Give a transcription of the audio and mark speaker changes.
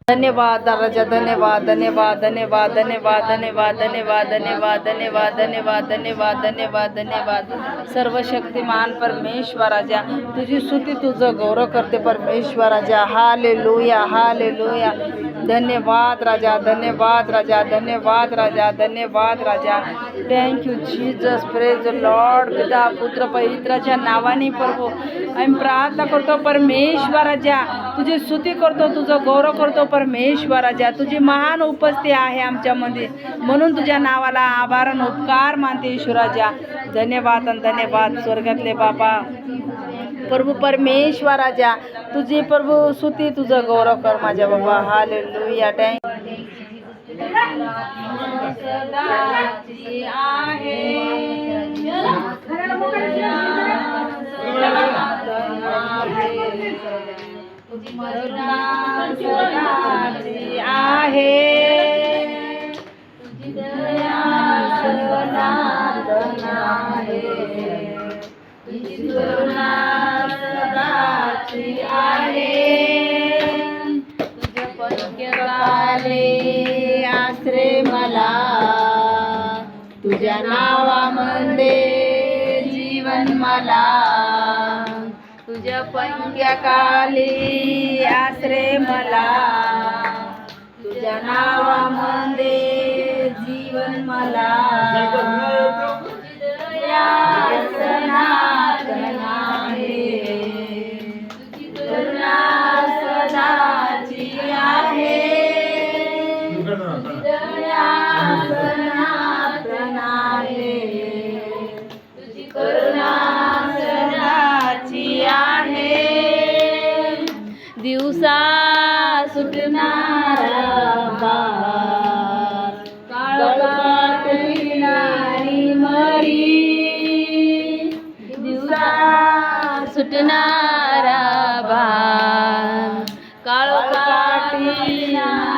Speaker 1: धन्यवाद राजा, धन्यवाद धन्यवाद धन्यवाद धन्यवाद धन्यवाद धन्यवाद धन्यवाद धन्यवाद धन्यवाद धन्यवाद धन्यवाद धन्यवाद सर्व शक्तिमान परमेश्वराजा, तुझी स्तुती तुझं गौरव करते परमेश्वराजा. Hallelujah hallelujah. धन्यवाद राजा, धन्यवाद राजा, धन्यवाद राजा, धन्यवाद राजा. Thank you Jesus. Praise the Lord. पिता पुत्र पवित्राच्या नावाने प्रभू आम्ही प्रार्थना करतो परमेश्वराजा, तुझी स्तुती करतो, तुझं गौरव करतो परमेश्वराजा. तुझी महान उपस्थिती आहे आमच्यामध्ये, म्हणून तुझ्या नावाला आभार आणि उपकार मानते ईश्वराजा. धन्यवाद आणि धन्यवाद स्वर्गातले बाबा प्रभू परमेश्वराजा, तुझी प्रभू स्तुती तुझं गौरव कर माझ्या बाबा. हालेलुया. आश्रय मला तुझ्या नावामध्ये जीवन मला, तुझ्या पंख्याखाली आश्रय मला, तुझ्या नावामध्ये जीवन मला. सनातन आहे, तुझी करुणा सदाची आहे, सनातन आहे, तुझी करुणा सदाची आहे. दिवसा सुटणारा बार, काळोखात फिरणारी मरी, दिवसा सुटणारा बार, काळोखात फिरणारी